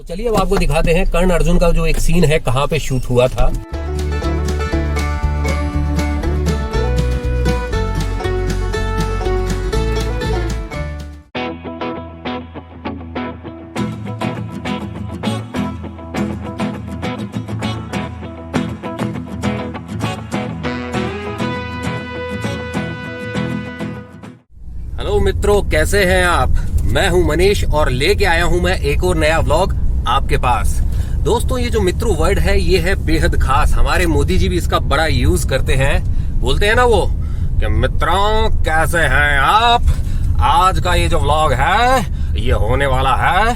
तो चलिए अब आपको दिखाते हैं कर्ण अर्जुन का जो एक सीन है कहाँ पे शूट हुआ था। हेलो मित्रों, कैसे हैं आप? मैं हूं मनीष और लेके आया हूं मैं एक और नया व्लॉग आपके पास। दोस्तों, ये जो मित्रों वर्ड है ये है बेहद खास। हमारे मोदी जी भी इसका बड़ा यूज करते हैं। बोलते हैं ना वो कि मित्रों कैसे हैं आप, आज का ये जो व्लॉग है ये होने वाला है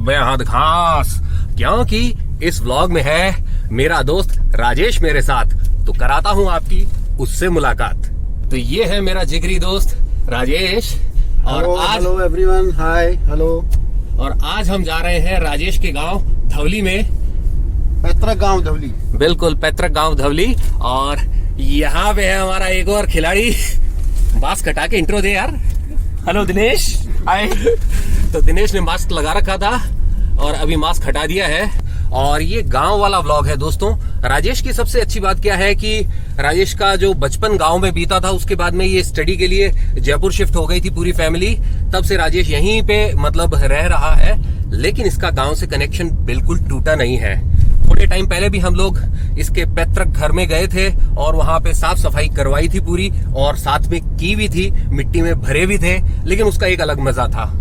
बेहद खास, क्योंकि इस व्लॉग में है मेरा दोस्त राजेश मेरे साथ। तो कराता हूं आपकी उससे मुलाकात। तो ये है मेरा जिगरी दोस्त राजेश। और आज हेलो एवरीवन, हाय, हेलो। और आज हम जा रहे हैं राजेश के गांव धवली में। पैतृक गांव धवली। बिल्कुल, पैतृक गांव धवली। और यहाँ पे है हमारा एक और खिलाड़ी। मास्क हटा के इंट्रो दे यार। हेलो दिनेश, हाय। तो दिनेश ने मास्क लगा रखा था और अभी मास्क हटा दिया है। और ये गांव वाला व्लॉग है दोस्तों। राजेश की सबसे अच्छी बात क्या है कि राजेश का जो बचपन गांव में बीता था, उसके बाद में ये स्टडी के लिए जयपुर शिफ्ट हो गई थी पूरी फैमिली। तब से राजेश यहीं पे मतलब रह रहा है, लेकिन इसका गांव से कनेक्शन बिल्कुल टूटा नहीं है। थोड़े टाइम पहले भी हम लोग इसके पैतृक घर में गए थे और वहां पे साफ सफाई करवाई थी पूरी, और साथ में की भी थी, मिट्टी में भरे भी थे, लेकिन उसका एक अलग मजा था।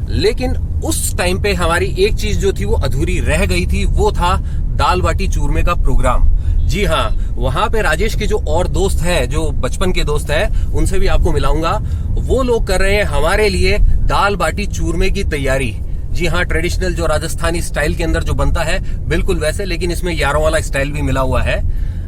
लेकिन उस टाइम पे हमारी एक चीज जो थी वो अधूरी रह गई थी, वो था दाल बाटी चूरमे का प्रोग्राम। जी हाँ, वहां पे राजेश के जो और दोस्त हैं, जो बचपन के दोस्त हैं, उनसे भी आपको मिलाऊंगा। वो लोग कर रहे हैं हमारे लिए दाल बाटी चूरमे की तैयारी। जी हाँ, ट्रेडिशनल जो राजस्थानी स्टाइल के अंदर जो बनता है बिल्कुल वैसे, लेकिन इसमें यारों वाला स्टाइल भी मिला हुआ है।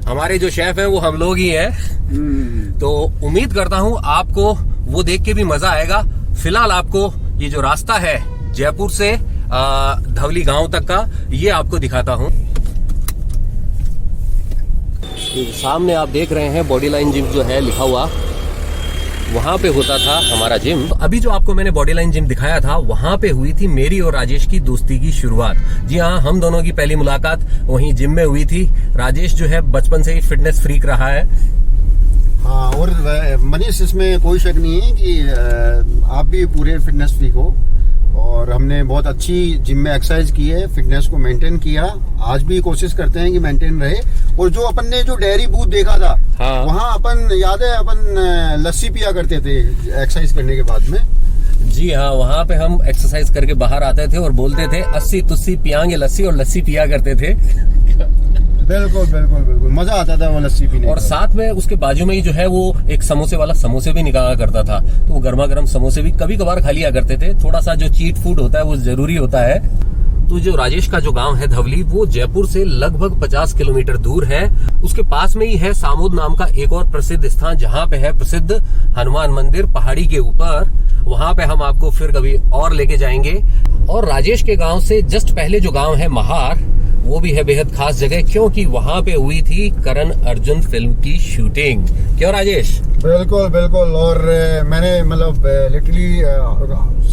हमारे जो शेफ हैं वो हम लोग ही हैं। तो उम्मीद करता हूँ आपको वो देख के भी मजा आएगा। फिलहाल आपको ये जो रास्ता है जयपुर से धवली गांव तक का, ये आपको दिखाता हूं। सामने आप देख रहे हैं बॉडी लाइन जिम जो है लिखा हुआ, वहां पे होता था हमारा जिम। अभी जो आपको मैंने बॉडी लाइन जिम दिखाया था, वहां पे हुई थी मेरी और राजेश की दोस्ती की शुरुआत। जी हाँ, हम दोनों की पहली मुलाकात वहीं जिम में हुई थी। राजेश जो है बचपन से ही फिटनेस फ्रीक रहा है। हाँ, और मनीष, इसमें कोई शक नहीं है कि आप भी पूरे फिटनेस फ्रीक हो, और हमने बहुत अच्छी जिम में एक्सरसाइज की है, फिटनेस को मेंटेन किया। आज भी कोशिश करते हैं कि मेंटेन रहे। और जो अपन ने जो डेयरी बूथ देखा था, हाँ, वहाँ अपन याद है अपन लस्सी पिया करते थे एक्सरसाइज करने के बाद में। जी हाँ, वहाँ पे हम एक्सरसाइज करके बाहर आते थे और बोलते थे अस्सी तुस्सी पियांगे लस्सी, और लस्सी पिया करते थे। बिल्कुल बिल्कुल बिल्कुल, मजा आता था वो लस्सी पीने। और साथ में उसके बाजू में ही जो है वो एक समोसे वाला समोसे भी निकाला करता था, तो वो गर्मा गर्म समोसे भी कभी कभार खा लिया करते थे। थोड़ा सा जो चीट फूड होता है वो जरूरी होता है। तो जो राजेश का जो गांव है धवली, वो जयपुर से लगभग 50 किलोमीटर दूर है। उसके पास में ही है सामोद नाम का एक और प्रसिद्ध स्थान, जहाँ पे है प्रसिद्ध हनुमान मंदिर पहाड़ी के ऊपर। वहां पे हम आपको फिर कभी और लेके जाएंगे। और राजेश के गांव से जस्ट पहले जो गांव है महार, वो भी है बेहद खास जगह, क्योंकि वहां पे हुई थी कर्ण अर्जुन फिल्म की शूटिंग। क्यों राजेश? बिल्कुल बिल्कुल। और मैंने मतलब लिटरली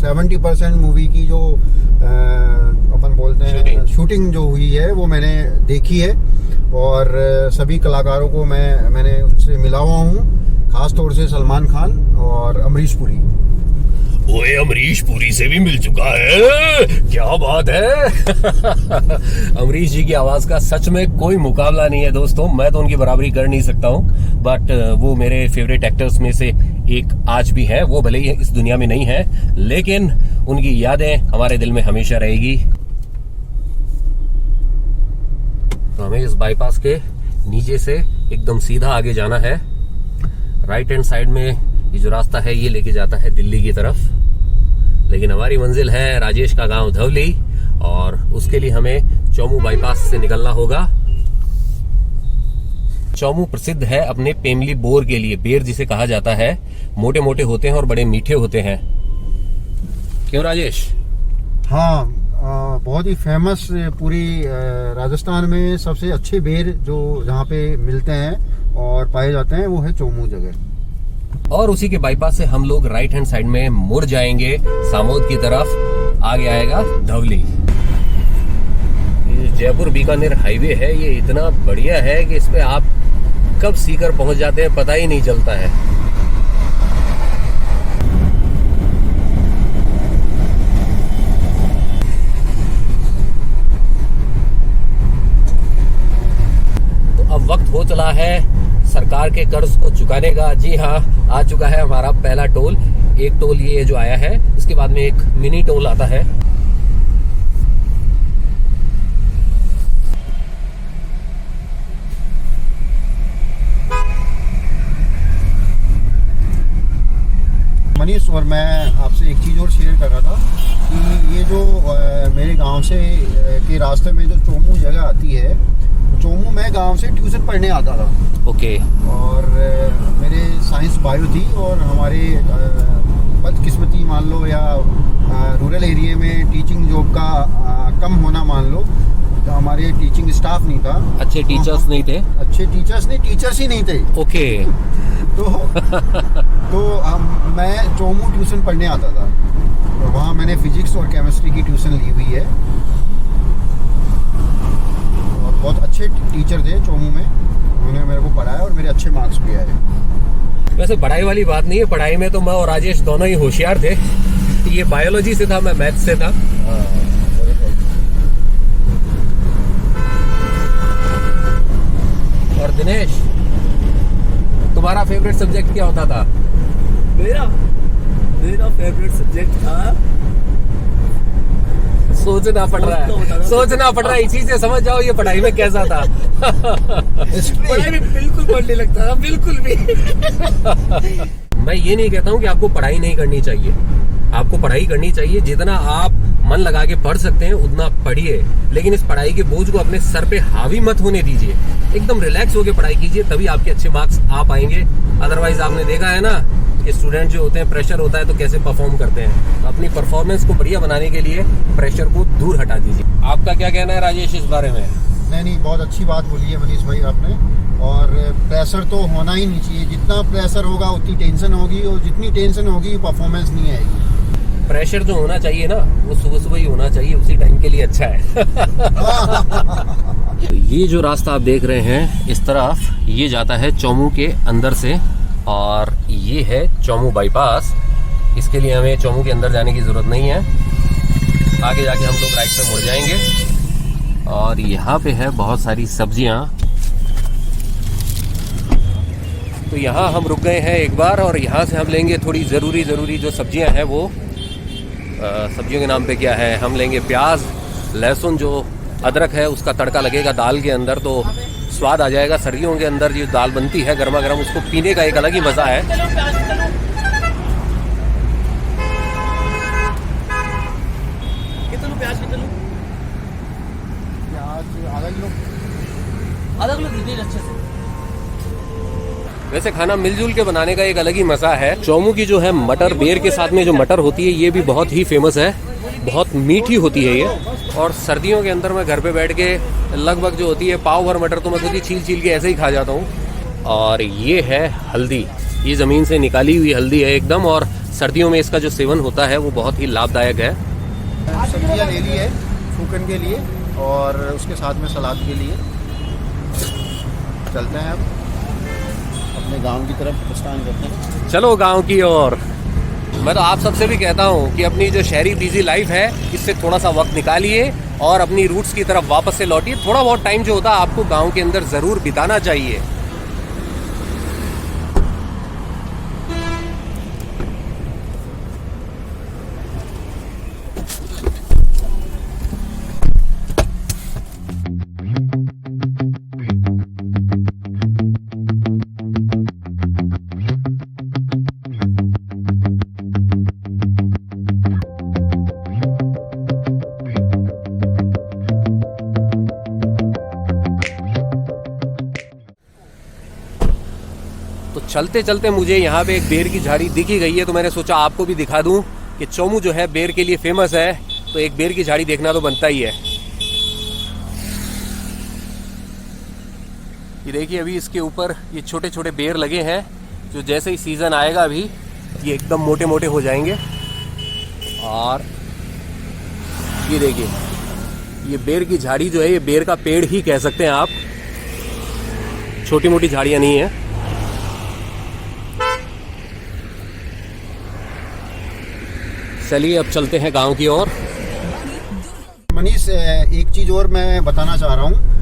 70% मूवी की जो अपन बोलते हैं शूटिंग जो हुई है वो मैंने देखी है। और सभी कलाकारों को मैंने उनसे मिला हुआ हूँ, खास तौर से सलमान खान और अमरीश पुरी। ओए, अमरीश पुरी से भी मिल चुका है, क्या बात है। अमरीश जी की आवाज का सच में कोई मुकाबला नहीं है दोस्तों। मैं तो उनकी बराबरी कर नहीं सकता हूँ, बट वो मेरे फेवरेट एक्टर्स में से एक आज भी है। वो भले ही इस दुनिया में नहीं है, लेकिन उनकी यादें हमारे दिल में हमेशा रहेगी। तो हमें इस बाईपास के नीचे से एकदम सीधा आगे जाना है। राइट हैंड साइड में ये जो रास्ता है ये लेके जाता है दिल्ली की तरफ, लेकिन हमारी मंजिल है राजेश का गांव धवली, और उसके लिए हमें चौमू बाईपास से निकलना होगा। चौमू प्रसिद्ध है अपने पेमली बोर के लिए। बेर जिसे कहा जाता है, मोटे मोटे होते हैं और बड़े मीठे होते हैं। क्यों राजेश? हाँ, बहुत ही फेमस, पूरी राजस्थान में सबसे अच्छे बेर जो जहाँ पे मिलते हैं और पाए जाते हैं वो है चौमू जगह। और उसी के बाईपास से हम लोग राइट हैंड साइड में मुड़ जाएंगे सामोद की तरफ। आगे आएगा धवली। जयपुर बीकानेर हाईवे है, ये इतना बढ़िया है कि इस पे आप कब सीकर पहुंच जाते हैं पता ही नहीं चलता है। तो अब वक्त हो चला है सरकार के कर्ज को चुकाने का। जी हाँ, आ चुका है हमारा पहला टोल। एक टोल ये जो आया है, इसके बाद में एक मिनी टोल आता है। मनीष, और मैं आपसे एक चीज़ और शेयर कर रहा था कि ये जो मेरे गांव से के रास्ते में जो चोमू जगह आती है, चोमू मैं गांव से ट्यूशन पढ़ने आता था। ओके। और मेरे साइंस बायो थी, और हमारे बदकिस्मती मान लो या रूरल एरिया में टीचिंग जॉब का कम होना मान लो, तो हमारे टीचिंग स्टाफ नहीं था। अच्छे टीचर्स नहीं थे? अच्छे टीचर्स नहीं, टीचर्स ही नहीं थे। ओके। तो मैं चोमू ट्यूशन पढ़ने आता था, और वहाँ मैंने फिजिक्स और केमिस्ट्री की ट्यूशन ली हुई है, और बहुत अच्छे टीचर थे चोमू में, उन्होंने मेरे को पढ़ाया और मेरे अच्छे मार्क्स भी आए। वैसे पढ़ाई वाली बात नहीं है, पढ़ाई में तो मैं और राजेश दोनों ही होशियार थे। ये बायोलॉजी से था, मैं मैथ्स से था। और दिनेश, तुम्हारा फेवरेट सब्जेक्ट क्या होता था? मेरा फेवरेट सब्जेक्ट था, सोचना पड़ रहा है, सोचना पड़ रहा है। इसी से समझ जाओ ये पढ़ाई में कैसा था। पढ़ाई में बिल्कुल पढ़ नहीं लगता था, बिल्कुल भी। मैं ये नहीं कहता हूँ कि आपको पढ़ाई नहीं करनी चाहिए, आपको पढ़ाई करनी चाहिए। जितना आप मन लगा के पढ़ सकते हैं उतना पढ़िए, लेकिन इस पढ़ाई के बोझ को अपने सर पे हावी मत होने दीजिए। एकदम रिलैक्स होकर पढ़ाई कीजिए, तभी आपके अच्छे मार्क्स आ पाएंगे। अदरवाइज आपने देखा है ना कि स्टूडेंट जो होते हैं, प्रेशर होता है तो कैसे परफॉर्म करते हैं। तो अपनी परफॉर्मेंस को बढ़िया बनाने के लिए प्रेशर को दूर हटा दीजिए। आपका क्या कहना है राजेश इस बारे में? नहीं, बहुत अच्छी बात बोली है मनीष भाई आपने। और प्रेशर तो होना ही नहीं चाहिए। जितना प्रेशर होगा उतनी टेंशन होगी, और जितनी टेंशन होगी परफॉर्मेंस नहीं आएगी। प्रेशर जो होना चाहिए ना, वो सुबह सुबह ही होना चाहिए, उसी टाइम के लिए अच्छा है। तो ये जो रास्ता आप देख रहे हैं इस तरफ, ये जाता है चोमू के अंदर से, और ये है चोमू बाईपास। इसके लिए हमें चोमू के अंदर जाने की जरूरत नहीं है, आगे जाके हम लोग राइट पे मुड़ जाएंगे। और यहाँ पे है बहुत सारी सब्जियाँ, तो यहाँ हम रुक गए हैं एक बार, और यहाँ से हम लेंगे थोड़ी ज़रूरी जो सब्जियाँ हैं वो। सब्जियों के नाम पे क्या है, हम लेंगे प्याज, लहसुन, जो अदरक है, उसका तड़का लगेगा दाल के अंदर तो स्वाद आ जाएगा। सर्दियों के अंदर जो दाल बनती है गर्मा गर्म, उसको पीने का एक अलग ही मज़ा है। कितना प्याज कितना? प्याज आधा किलो दीजिए अच्छे से। वैसे खाना मिलजुल के बनाने का एक अलग ही मजा है। चोमू की जो है मटर, बेर के साथ में जो मटर होती है, ये भी बहुत ही फेमस है, बहुत मीठी होती है ये। और सर्दियों के अंदर मैं घर पे बैठ के लगभग जो होती है पाव भर मटर तो मैं खुद ही छील के ऐसे ही खा जाता हूँ। और ये है हल्दी, ये ज़मीन से निकाली हुई हल्दी है एकदम, और सर्दियों में इसका जो सेवन होता है वो बहुत ही लाभदायक है। सब्जियाँ ले ली है फूकन के लिए, और उसके साथ में सलाद के लिए। चलते हैं अब अपने गांव की तरफ प्रस्थान करते हैं। चलो गांव की ओर। मैं तो आप सबसे भी कहता हूँ कि अपनी जो शहरी बिजी लाइफ है, इससे थोड़ा सा वक्त निकालिए और अपनी रूट्स की तरफ वापस से लौटिए। थोड़ा बहुत टाइम जो होता है आपको गांव के अंदर ज़रूर बिताना चाहिए। चलते चलते मुझे यहाँ पे एक बेर की झाड़ी दिखी गई है, तो मैंने सोचा आपको भी दिखा दूं कि चोमू जो है बेर के लिए फेमस है, तो एक बेर की झाड़ी देखना तो बनता ही है। ये देखिए अभी इसके ऊपर ये छोटे छोटे बेर लगे हैं, जो जैसे ही सीज़न आएगा अभी ये एकदम मोटे मोटे हो जाएंगे। और ये देखिए ये बेर की झाड़ी जो है, ये बेर का पेड़ ही कह सकते हैं आप, छोटी मोटी झाड़ियां नहीं है। चलिए अब चलते हैं गांव की ओर। मनीष, एक चीज़ और मैं बताना चाह रहा हूँ।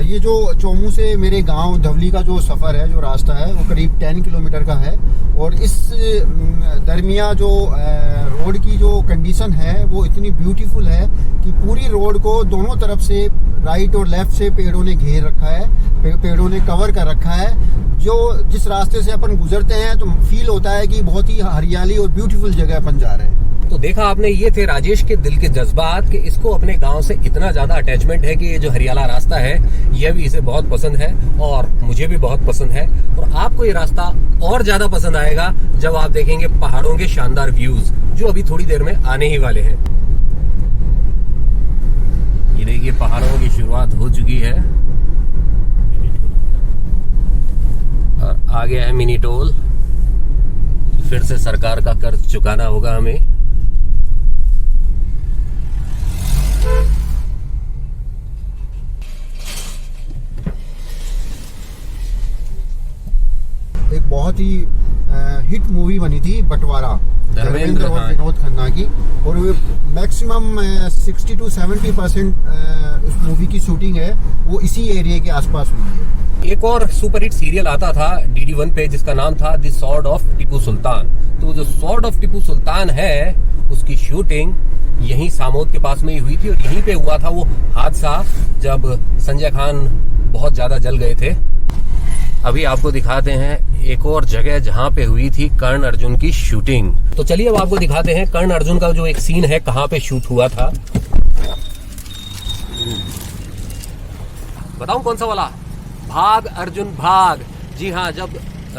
ये जो चोमू से मेरे गांव धवली का जो सफ़र है, जो रास्ता है, वो करीब 10 किलोमीटर का है। और इस दरमिया जो रोड की जो कंडीशन है वो इतनी ब्यूटीफुल है कि पूरी रोड को दोनों तरफ से, राइट और लेफ्ट से, पेड़ों ने घेर रखा है, पेड़ों ने कवर कर रखा है। जो जिस रास्ते से अपन गुजरते हैं तो फील होता है कि बहुत ही हरियाली और ब्यूटीफुल जगह अपन जा रहे हैं। तो देखा आपने, ये थे राजेश के दिल के जज्बात कि इसको अपने गांव से इतना ज्यादा अटैचमेंट है कि ये जो हरियाला रास्ता है यह भी इसे बहुत पसंद है और मुझे भी बहुत पसंद है। और आपको ये रास्ता और ज्यादा पसंद आएगा जब आप देखेंगे पहाड़ों के शानदार व्यूज जो अभी थोड़ी देर में आने ही वाले हैं। ये देखिए पहाड़ों की शुरुआत हो चुकी है और आ गया है मिनी टोल। फिर से सरकार का कर्ज चुकाना होगा हमें। एक बहुत ही हिट मूवी बनी थी बंटवारा, धर्मेंद्र और विनोद खन्ना की, और मैक्सिमम 60 to 70% उस मूवी की शूटिंग है वो इसी एरिया के आसपास हुई है। एक और सुपरहिट सीरियल आता था DD1 पे जिसका नाम था the sword of Tipu Sultan. तो जो स्वॉर्ड ऑफ टीपू सुल्तान है उसकी शूटिंग यहीं सामोद के पास में ही हुई थी और यहीं पे हुआ था वो हादसा जब संजय खान बहुत ज्यादा जल गए थे। अभी आपको दिखाते हैं एक और जगह जहां पे हुई थी कर्ण अर्जुन की शूटिंग। तो चलिए अब आपको दिखाते हैं कर्ण अर्जुन का जो एक सीन है कहां पे शूट हुआ था। बताऊं कौन सा वाला? भाग अर्जुन भाग। जी हाँ, जब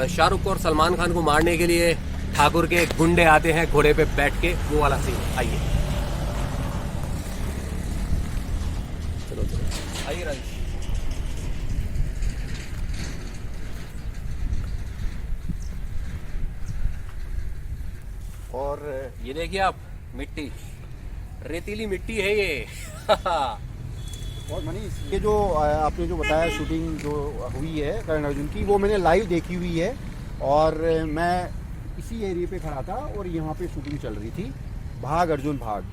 शाहरुख और सलमान खान को मारने के लिए ठाकुर के गुंडे आते हैं घोड़े पे बैठ के, वो वाला सीन। आइए चलो चलो आइए राजेश। और ये देखिए आप, मिट्टी, रेतीली मिट्टी है ये। और मनीष, ये जो आपने जो बताया शूटिंग जो हुई है कर्ण अर्जुन की, वो मैंने लाइव देखी हुई है और मैं इसी एरिया पे खड़ा था और यहाँ पे शूटिंग चल रही थी। भाग अर्जुन भाग।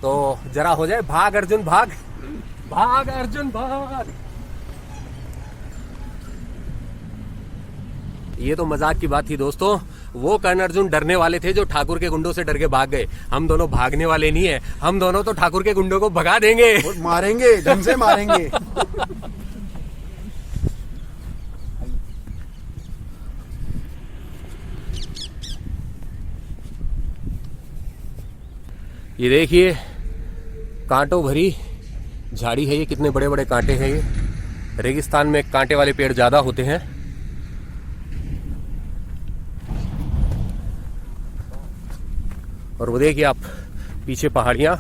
तो जरा हो जाए भाग अर्जुन भाग, भाग अर्जुन भाग। ये तो मजाक की बात थी दोस्तों। वो कर्ण अर्जुन डरने वाले थे जो ठाकुर के गुंडों से डर के भाग गए। हम दोनों भागने वाले नहीं है, हम दोनों तो ठाकुर के गुंडों को भगा देंगे और मारेंगे, ढंग से मारेंगे। ये देखिए कांटों भरी झाड़ी है ये, कितने बड़े बड़े कांटे हैं ये। रेगिस्तान में कांटे वाले पेड़ ज्यादा होते हैं। और वो देखिए आप पीछे पहाड़ियां।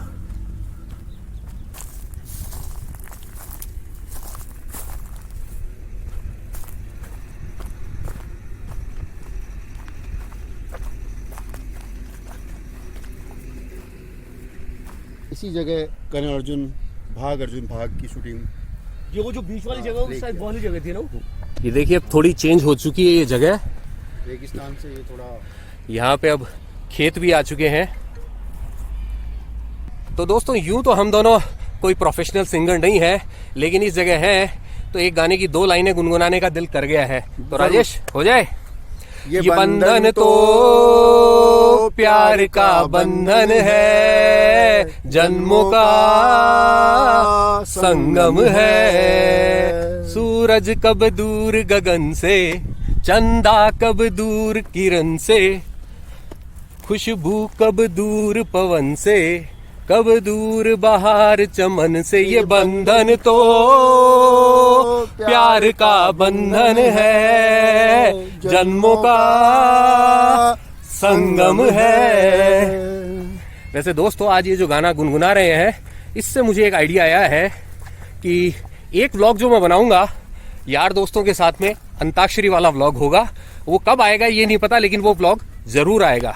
इसी जगह कर्ण अर्जुन भाग की शूटिंग। ये वो जो बीच वाली जगह उस साइड वाली जगह थी ना। ये देखिए अब थोड़ी चेंज हो चुकी है ये जगह। रेगिस्तान से ये थोड़ा, यहाँ पे अब खेत भी आ चुके हैं। तो दोस्तों यूं तो हम दोनों कोई प्रोफेशनल सिंगर नहीं है, लेकिन इस जगह है तो एक गाने की 2 लाइनें गुनगुनाने का दिल कर गया है। तो राजेश हो जाए। ये बंधन तो प्यार का बंधन है, जन्मों का संगम है। सूरज कब दूर गगन से, चंदा कब दूर किरण से, खुशबू कब दूर पवन से, कब दूर बहार चमन से। ये बंधन तो प्यार का बंधन है, जन्मों का संगम है। वैसे दोस्तों आज ये जो गाना गुनगुना रहे हैं, इससे मुझे एक आइडिया आया है कि एक व्लॉग जो मैं बनाऊंगा यार दोस्तों के साथ में, अंताक्षरी वाला व्लॉग होगा। वो कब आएगा ये नहीं पता, लेकिन वो व्लॉग जरूर आएगा।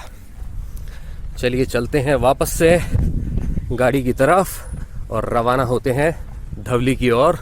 चलिए चलते हैं वापस से गाड़ी की तरफ और रवाना होते हैं धवली की ओर।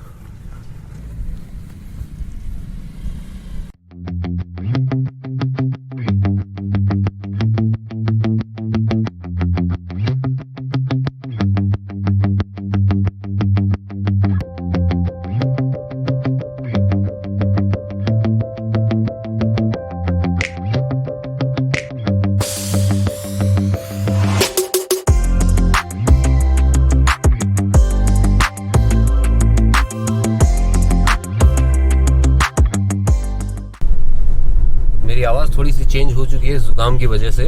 मेरी आवाज थोड़ी सी चेंज हो चुकी है जुकाम की वजह से।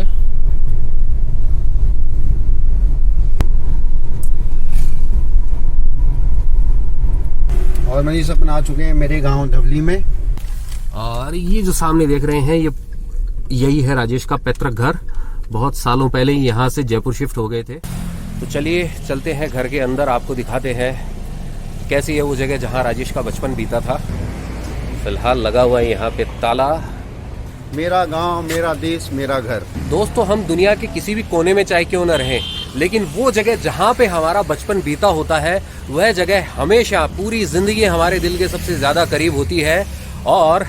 और मनीष अपन आ चुके हैं मेरे गांव धवली में। और ये जो सामने देख रहे हैं यही है राजेश का पैतृक घर। बहुत सालों पहले ही यहाँ से जयपुर शिफ्ट हो गए थे। तो चलिए चलते हैं घर के अंदर, आपको दिखाते हैं कैसी है वो जगह जहाँ राजेश का बचपन बीता था। फिलहाल लगा हुआ है यहाँ पे ताला। मेरा गांव, मेरा देश, मेरा घर। दोस्तों, हम दुनिया के किसी भी कोने में चाहे क्यों न रहें, लेकिन वो जगह जहाँ पे हमारा बचपन बीता होता है वह जगह हमेशा पूरी जिंदगी हमारे दिल के सबसे ज्यादा करीब होती है। और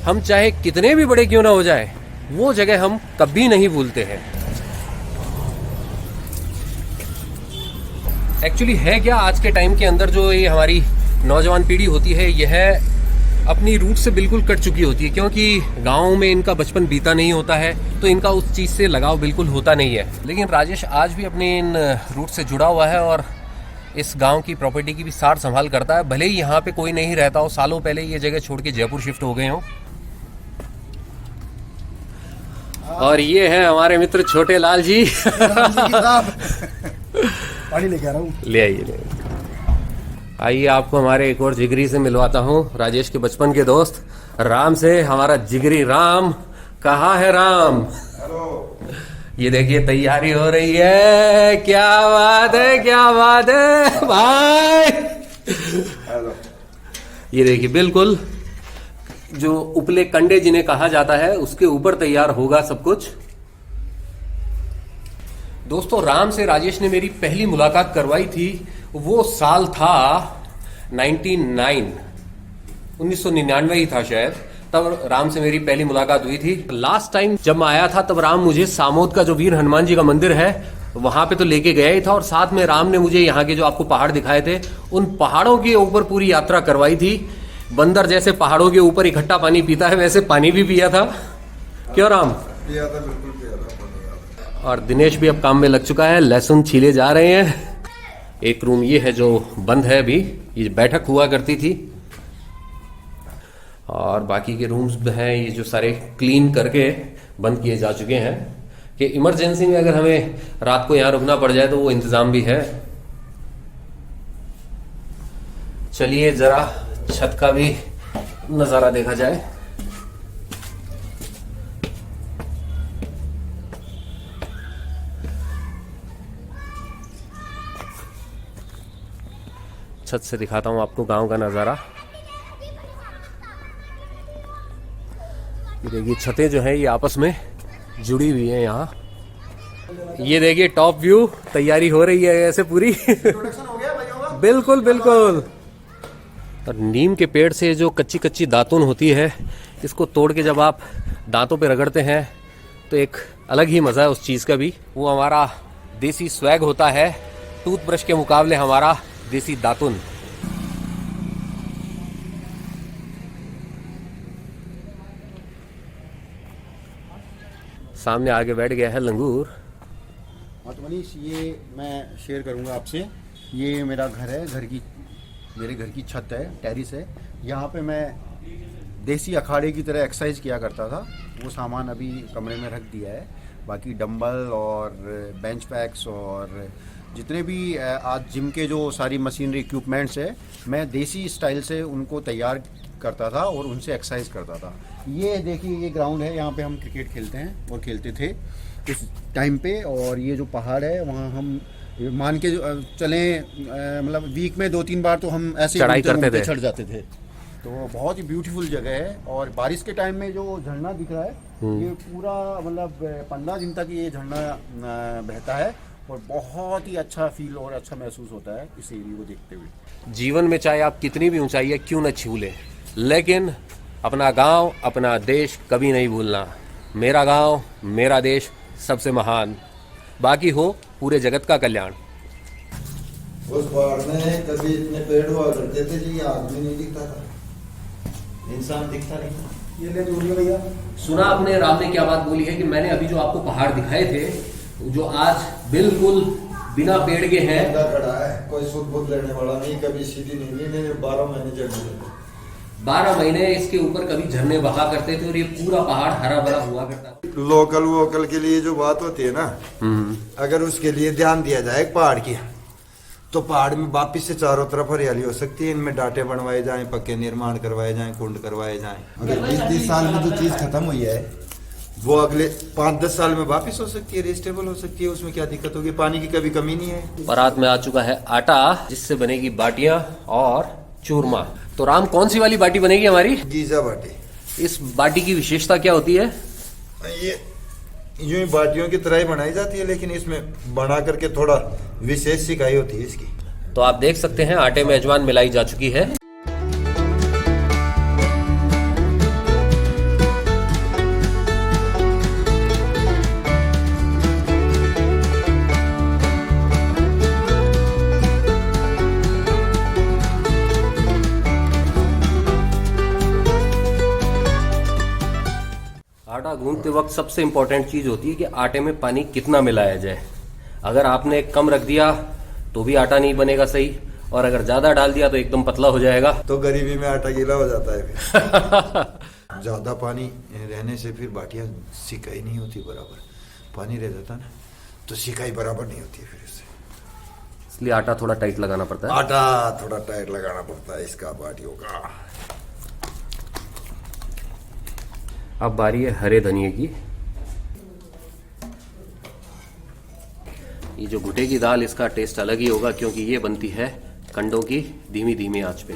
हम चाहे कितने भी बड़े क्यों ना हो जाए, वो जगह हम कभी नहीं भूलते हैं। एक्चुअली है क्या, आज के टाइम के अंदर जो ये हमारी नौजवान पीढ़ी होती है यह अपनी रूट से बिल्कुल कट चुकी होती है, क्योंकि गाँव में इनका बचपन बीता नहीं होता है तो इनका उस चीज़ से लगाव बिल्कुल होता नहीं है। लेकिन राजेश आज भी अपने इन रूट से जुड़ा हुआ है और इस गांव की प्रॉपर्टी की भी सार संभाल करता है। भले ही यहाँ पे कोई नहीं रहता हो, सालों पहले ये जगह छोड़ के जयपुर शिफ्ट हो गए हो। और ये है हमारे मित्र छोटे लाल जी। पानी लेके आ रहा हूँ। ले आइए। आइए आपको हमारे एक और जिगरी से मिलवाता हूँ, राजेश के बचपन के दोस्त राम से। हमारा जिगरी राम, कहाँ है राम? हेलो। ये देखिए तैयारी हो रही है। क्या बात है, क्या बात है भाई। हेलो। ये देखिए बिल्कुल जो उपले कंडे जिन्हें कहा जाता है उसके ऊपर तैयार होगा सब कुछ। दोस्तों, राम से राजेश ने मेरी पहली मुलाकात करवाई थी। वो साल था 1999 ही था शायद, तब राम से मेरी पहली मुलाकात हुई थी। लास्ट टाइम जब मैं आया था तब राम मुझे सामोद का जो वीर हनुमान जी का मंदिर है वहां पे तो लेके गया ही था, और साथ में राम ने मुझे यहाँ के जो आपको पहाड़ दिखाए थे उन पहाड़ों के ऊपर पूरी यात्रा करवाई थी। बंदर जैसे पहाड़ों के ऊपर इकट्ठा पानी पीता है वैसे पानी भी पिया था। क्यों राम? पिया था, बिल्कुल पिया था। और दिनेश भी अब काम में लग चुका है, लहसुन छीले जा रहे हैं। एक रूम ये है जो बंद है अभी, ये बैठक हुआ करती थी। और बाकी के रूम्स हैं ये जो सारे क्लीन करके बंद किए जा चुके हैं कि इमरजेंसी में अगर हमें रात को यहाँ रुकना पड़ जाए तो वो इंतजाम भी है। चलिए जरा छत का भी नजारा देखा जाए। छत से दिखाता हूं आपको गांव का नजारा। ये देखिए छतें जो हैं ये आपस में जुड़ी हुई हैं यहाँ। ये देखिए टॉप व्यू, तैयारी हो रही है ऐसे पूरी। इंट्रोडक्शन हो गया भाई? बिल्कुल बिल्कुल। और नीम के पेड़ से जो कच्ची कच्ची दातुन होती है, इसको तोड़ के जब आप दांतों पे रगड़ते हैं तो एक अलग ही मजा है उस चीज का भी। वो हमारा देसी स्वैग होता है, टूथब्रश के मुकाबले हमारा देसी दातुन। सामने आगे बैठ गया है लंगूर। हाँ तो मनीष, ये मैं शेयर करूंगा आपसे। ये मेरा घर है, मेरे घर की छत है, टेरिस है। यहाँ पे मैं देसी अखाड़े की तरह एक्सरसाइज किया करता था। वो सामान अभी कमरे में रख दिया है। बाकी डंबल और बेंच पैक्स और जितने भी आज जिम के जो सारी मशीनरी इक्विपमेंट्स है, मैं देसी स्टाइल से उनको तैयार करता था और उनसे एक्सरसाइज करता था। ये देखिए, ये ग्राउंड है, यहाँ पे हम क्रिकेट खेलते हैं और खेलते थे इस टाइम पे। और ये जो पहाड़ है वहाँ हम मान के चलें, मतलब वीक में 2-3 बार तो हम ऐसे चढ़ाई करते थे, चढ़ जाते थे। तो बहुत ही ब्यूटीफुल जगह है। और बारिश के टाइम में जो झरना दिख रहा है, ये पूरा मतलब 15 दिन तक ये झरना बहता है और बहुत ही अच्छा फील और अच्छा महसूस होता है इस एरिया को देखते हुए। जीवन में चाहे आप कितनी भी ऊंचाइयां क्यों न छू लें, लेकिन अपना गांव, अपना देश कभी नहीं भूलना। मेरा गांव, मेरा देश सबसे महान, बाकी हो पूरे जगत का कल्याण। उस पहाड़ में कभी इतने पेड़ हुआ करते थे जी, आदमी नहीं दिखता था, इंसान दिखता नहीं था। ये ले दूरिया भैया। सुना आपने, राम ने क्या बात बोली है कि मैंने अभी जो आपको पहाड़ दिखाए थे, जो आज बिल्कुल बिना पेड़ के हैं, बंदा खड़ा है, कोई सुध बुध लेने वाला नहीं, कभी सीधी नहीं ली, 12 महीने जगह 12 महीने इसके ऊपर कभी झरने बहा करते थे और ये पूरा पहाड़ हरा भरा हुआ करता था। लोकल वोकल के लिए जो बात होती है ना, अगर उसके लिए ध्यान दिया जाए पहाड़ की, तो पहाड़ में वापिस से चारों तरफ हरियाली हो सकती है। इनमें डाटे बनवाए जाएं, पक्के निर्माण करवाए जाएं, कुंड करवाए जाएं। अगर 20-30 साल में जो चीज खत्म हुई है वो अगले 5-10 साल में वापिस हो सकती है, रिस्टेबल हो सकती है। उसमें क्या दिक्कत होगी? पानी की कभी कमी नहीं है। बारात में आ चुका है आटा, जिससे बनेगी बाटियां और चूरमा। तो राम, कौन सी वाली बाटी बनेगी हमारी? गीजा बाटी। इस बाटी की विशेषता क्या होती है? ये यूं ही बाटियों की तरह ही बनाई जाती है, लेकिन इसमें बना करके थोड़ा विशेष सिकाई होती है इसकी। तो आप देख सकते हैं आटे में अजवाइन मिलाई जा चुकी है। आटा गूंथते वक्त सबसे इंपॉर्टेंट चीज होती है कि आटे में पानी कितना मिलाया जाए। अगर आपने कम रख दिया तो भी आटा नहीं बनेगा सही, और अगर ज्यादा डाल दिया तो एकदम पतला हो जाएगा। तो गरीबी में आटा गीला हो जाता है फिर। ज्यादा पानी रहने से फिर बाटियां सिकाई नहीं होती बराबर। पानी रह जाता ना तो सिकाई बराबर नहीं होती है फिर इससे, इसलिए आटा थोड़ा टाइट लगाना पड़ता है। आटा थोड़ा टाइट लगाना पड़ता है इसका, बाटियों का। अब बारी है हरे धनिए की। ये जो घुटे की दाल, इसका टेस्ट अलग ही होगा, क्योंकि ये बनती है कंडों की धीमी धीमी आंच पे।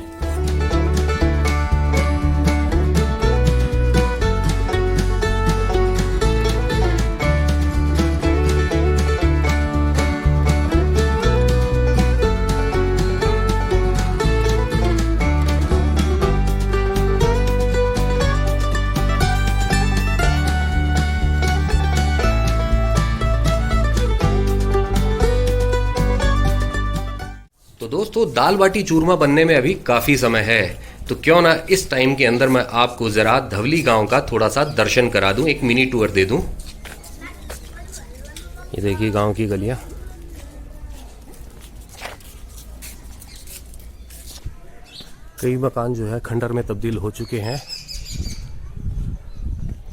तो दोस्तों, दाल बाटी चूरमा बनने में अभी काफी समय है, तो क्यों ना इस टाइम के अंदर मैं आपको जरा धवली गांव का थोड़ा सा दर्शन करा दूं, एक मिनी टूर दे दूं। ये देखिए गांव की गलियां। कई मकान जो है खंडर में तब्दील हो चुके हैं,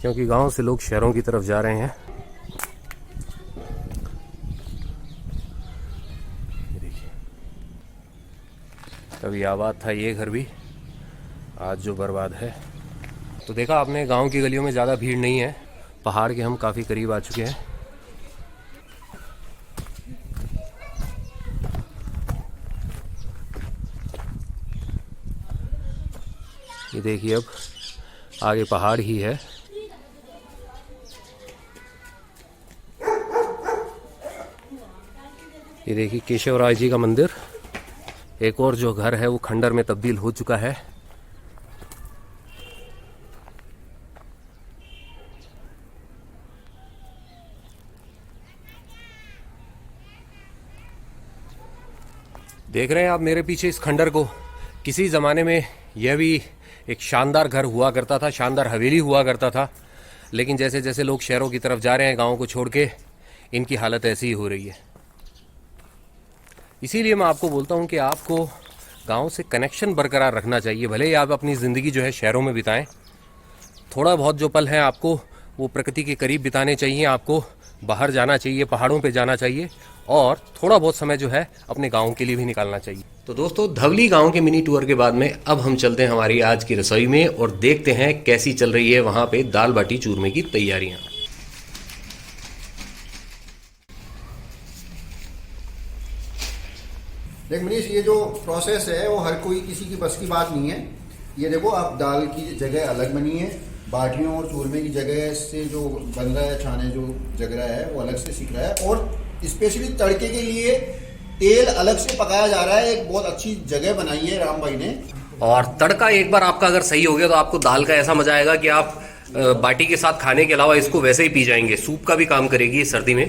क्योंकि गांव से लोग शहरों की तरफ जा रहे हैं। कभी आबाद था ये घर भी, आज जो बर्बाद है। तो देखा आपने, गांव की गलियों में ज़्यादा भीड़ नहीं है, पहाड़ के हम काफ़ी करीब आ चुके हैं। ये देखिए, अब आगे पहाड़ ही है। ये देखिए केशवराज जी का मंदिर। एक और जो घर है वो खंडर में तब्दील हो चुका है। देख रहे हैं आप मेरे पीछे इस खंडर को। किसी ज़माने में यह भी एक शानदार घर हुआ करता था, शानदार हवेली हुआ करता था, लेकिन जैसे जैसे लोग शहरों की तरफ जा रहे हैं, गाँव को छोड़ के, इनकी हालत ऐसी ही हो रही है। इसीलिए मैं आपको बोलता हूँ कि आपको गांव से कनेक्शन बरकरार रखना चाहिए। भले ही आप अपनी ज़िंदगी जो है शहरों में बिताएं, थोड़ा बहुत जो पल है आपको वो प्रकृति के करीब बिताने चाहिए। आपको बाहर जाना चाहिए, पहाड़ों पे जाना चाहिए, और थोड़ा बहुत समय जो है अपने गांव के लिए भी निकालना चाहिए। तो दोस्तों, धवली गांव के मिनी टूर के बाद में अब हम चलते हैं हमारी आज की रसोई में और देखते हैं कैसी चल रही है वहाँ पे दाल बाटी चूरमे की तैयारियाँ। देख मनीष, ये जो प्रोसेस है वो हर कोई किसी की बस की बात नहीं है। ये देखो, आप दाल की जगह अलग बनी है, बाटियों और चूरमे की जगह से जो बन रहा है, छाने जो जग रहा है वो अलग से सीख रहा है, और स्पेशली तड़के के लिए तेल अलग से पकाया जा रहा है। एक बहुत अच्छी जगह बनाई है राम भाई ने। और तड़का एक बार आपका अगर सही हो गया तो आपको दाल का ऐसा मजा आएगा कि आप बाटी के साथ खाने के अलावा इसको वैसे ही पी जाएंगे। सूप का भी काम करेगी सर्दी में।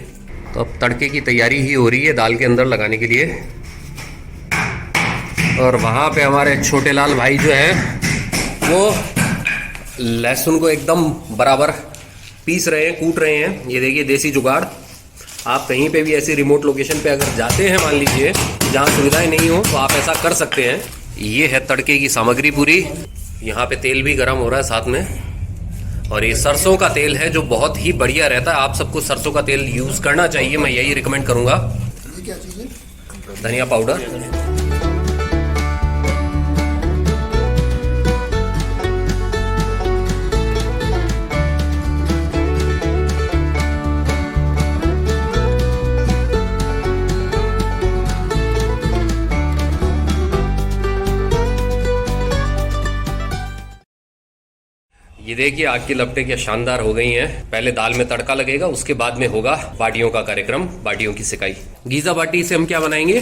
तो अब तड़के की तैयारी ही हो रही है दाल के अंदर लगाने के लिए। और वहाँ पे हमारे छोटे लाल भाई जो है वो लहसुन को एकदम बराबर पीस रहे हैं, कूट रहे हैं। ये देखिए देसी जुगाड़। आप कहीं पे भी ऐसी रिमोट लोकेशन पे अगर जाते हैं, मान लीजिए जहाँ सुविधाएं नहीं हो, तो आप ऐसा कर सकते हैं। ये है तड़के की सामग्री पूरी। यहाँ पे तेल भी गर्म हो रहा है साथ में। और ये सरसों का तेल है जो बहुत ही बढ़िया रहता है। आप सबको सरसों का तेल यूज करना चाहिए, मैं यही रिकमेंड करूंगा। ये क्या चीज़ है? धनिया पाउडर। ये देखिए आग की लपटें क्या शानदार हो गई हैं। पहले दाल में तड़का लगेगा, उसके बाद में होगा बाटियों का कार्यक्रम, बाटियों की सिकाई। गीजा बाटी से हम क्या बनाएंगे?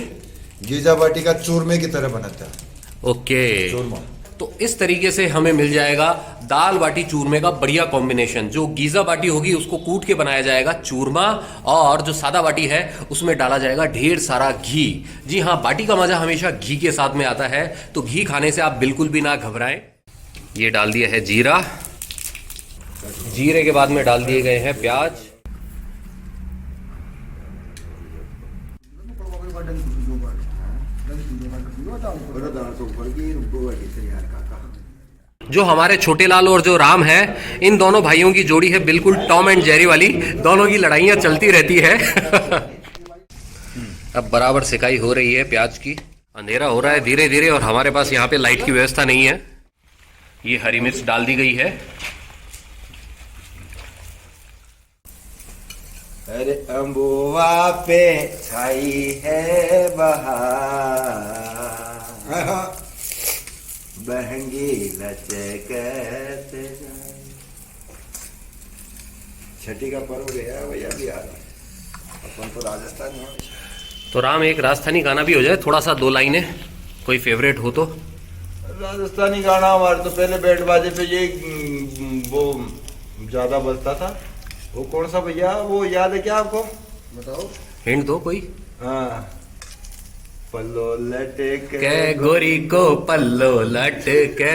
गीजा बाटी का चूरमे की तरह बनाता है। ओके, चूरमा। तो इस तरीके से हमें मिल जाएगा दाल बाटी चूरमे का बढ़िया कॉम्बिनेशन। जो गीजा बाटी होगी उसको कूट के बनाया जाएगा चूरमा, और जो सादा बाटी है उसमें डाला जाएगा ढेर सारा घी। जी हाँ, बाटी का मजा हमेशा घी के साथ में आता है, तो घी खाने से आप बिल्कुल भी ना घबराएं। ये डाल दिया है जीरा। जीरे के बाद में डाल दिए गए हैं प्याज। जो हमारे छोटे लाल और जो राम है, इन दोनों भाइयों की जोड़ी है बिल्कुल टॉम एंड जेरी वाली। दोनों की लड़ाइयां चलती रहती है। अब बराबर सिकाई हो रही है प्याज की। अंधेरा हो रहा है धीरे धीरे, और हमारे पास यहाँ पे लाइट की व्यवस्था नहीं है। ये हरी मिर्च डाल दी गई है। अरे अम्बुआ पे छाई है बहार, बहंगी लचकत जाए। छठी का पर्व गया भैया भी आ रहा है। अपन तो राजस्थानी है। तो राम, एक राजस्थानी गाना भी हो जाए, थोड़ा सा 2 लाइनें, कोई फेवरेट हो तो। राजस्थानी गाना हमारे तो पहले बैंड बाजे पे ये वो ज्यादा बजता था। वो कौन सा भैया, वो याद है क्या आपको? बताओ। हिंट दो कोई। हाँ, पल्लो लटक के गोरी को पल्लो लटके,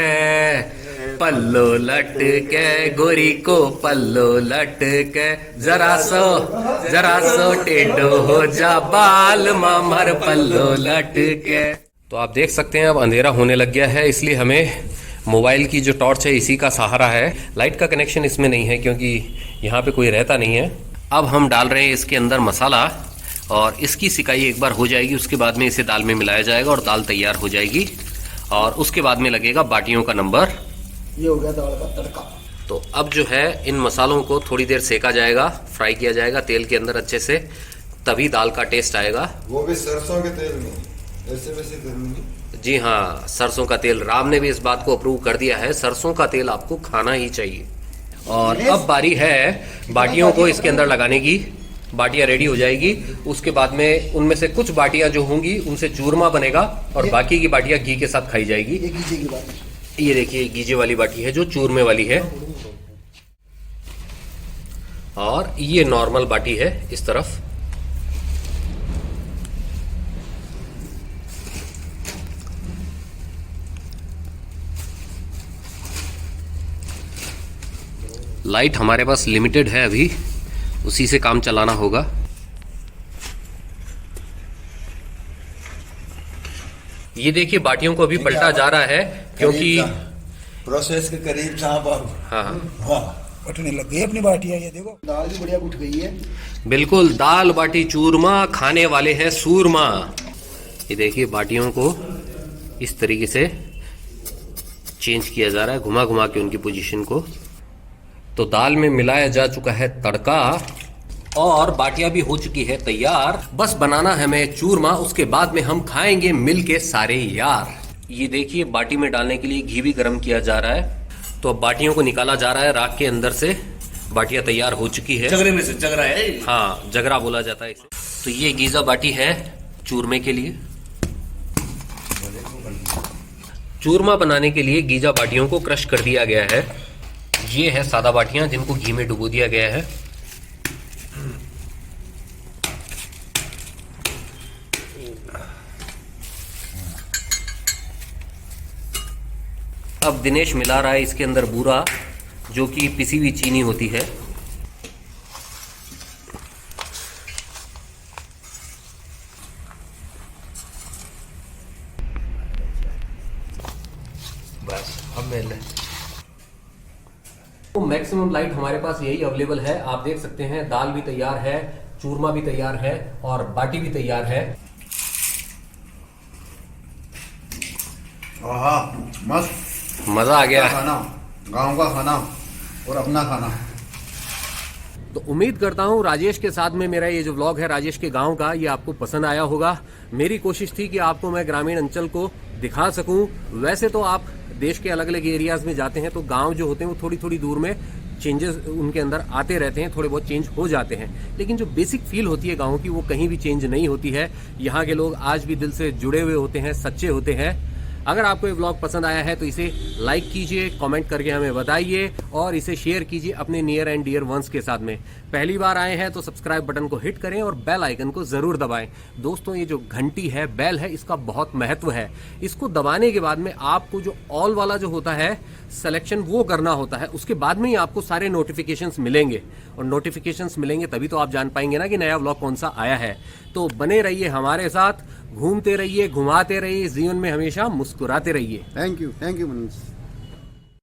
पल्लो लटके गोरी को पल्लो लटके, जरा सो टेढ़ो हो जा बाल मामर पल्लो लटके। तो आप देख सकते हैं अब अंधेरा होने लग गया है, इसलिए हमें मोबाइल की जो टॉर्च है इसी का सहारा है। लाइट का कनेक्शन इसमें नहीं है क्योंकि यहाँ पे कोई रहता नहीं है। अब हम डाल रहे हैं इसके अंदर मसाला, और इसकी सिकाई एक बार हो जाएगी, उसके बाद में इसे दाल में मिलाया जाएगा और दाल तैयार हो जाएगी। और उसके बाद में लगेगा बाटियों का नंबर। ये हो गया दाल का तड़का। तो अब जो है इन मसालों को थोड़ी देर सेका जाएगा, फ्राई किया जाएगा तेल के अंदर अच्छे से, तभी दाल का टेस्ट आएगा। वो भी सरसों के तेल में, ऐसे वैसे नहीं। जी हाँ, सरसों का तेल। राम ने भी इस बात को अप्रूव कर दिया है, सरसों का तेल आपको खाना ही चाहिए। और अब बारी है बाटियों को इसके अंदर लगाने की। बाटियां रेडी हो जाएगी, उसके बाद में उनमें से कुछ बाटियां जो होंगी उनसे चूरमा बनेगा, और बाकी की बाटियां घी के साथ खाई जाएगी। ये देखिए गीजे वाली बाटी है जो चूरमे वाली है, और ये नॉर्मल बाटी है इस तरफ। लाइट हमारे पास लिमिटेड है अभी, उसी से काम चलाना होगा। ये देखिए बाटियों को अभी पलटा जा रहा है क्योंकि प्रोसेस के करीब साहब। हाँ हाँ, कटने लग गई अपनी बाटियां। ये देखो दाल भी बढ़िया उठ गई है। बिल्कुल, दाल बाटी चूरमा, खाने वाले हैं सूरमा। ये देखिए बाटियों को इस तरीके से चेंज किया जा रहा है, घुमा घुमा के उनकी पोजीशन को। तो दाल में मिलाया जा चुका है तड़का, और बाटियां भी हो चुकी है तैयार। बस बनाना है हमें चूरमा, उसके बाद में हम खाएंगे मिलके सारे यार। ये देखिए बाटी में डालने के लिए घी भी गर्म किया जा रहा है। तो अब बाटियों को निकाला जा रहा है राख के अंदर से। बाटियां तैयार हो चुकी है। जगरे में से जगरा है। हाँ, जगरा बोला जाता है इसे। तो ये गीजा बाटी है चूरमे के लिए। चूरमा बनाने के लिए गीजा बाटियों को क्रश कर दिया गया है। ये है सादा बाटियां जिनको घी में डुबो दिया गया है। अब दिनेश मिला रहा है इसके अंदर बूरा, जो कि पिसी हुई चीनी होती है। बस अब मिल रहा है। तो मैक्सिमम लाइट हमारे पास यही अवेलेबल है। आप देख सकते हैं दाल भी तैयार है, चूरमा भी तैयार है और बाटी भी तैयार है। आहा, मस्त मजा आ गया। खाना, गांव का खाना और अपना खाना। तो उम्मीद करता हूं राजेश के साथ में मेरा ये जो व्लॉग है राजेश के गांव का, ये आपको पसंद आया होगा। मेरी कोशिश थी कि आपको मैं ग्रामीण अंचल को दिखा सकूं। वैसे तो आप देश के अलग अलग एरियाज में जाते हैं तो गांव जो होते हैं वो थोड़ी थोड़ी दूर में चेंजेस उनके अंदर आते रहते हैं, थोड़े बहुत चेंज हो जाते हैं, लेकिन जो बेसिक फील होती है गाँव की वो कहीं भी चेंज नहीं होती है। यहाँ के लोग आज भी दिल से जुड़े हुए होते हैं, सच्चे होते हैं। अगर आपको ये व्लॉग पसंद आया है तो इसे लाइक कीजिए, कमेंट करके हमें बताइए और इसे शेयर कीजिए अपने नियर एंड डियर वंस के साथ में। पहली बार आए हैं तो सब्सक्राइब बटन को हिट करें और बेल आइकन को जरूर दबाएं। दोस्तों ये जो घंटी है, बेल है, इसका बहुत महत्व है। इसको दबाने के बाद में आपको जो ऑल वाला जो होता है सिलेक्शन वो करना होता है, उसके बाद में ही आपको सारे नोटिफिकेशंस मिलेंगे और नोटिफिकेशंस मिलेंगे तभी तो आप जान पाएंगे ना कि नया व्लॉग कौन सा आया है। तो बने रहिए हमारे साथ, घूमते रहिए, घुमाते रहिए, जीवन में हमेशा मुस्कुराते रहिए। Thank you Manish.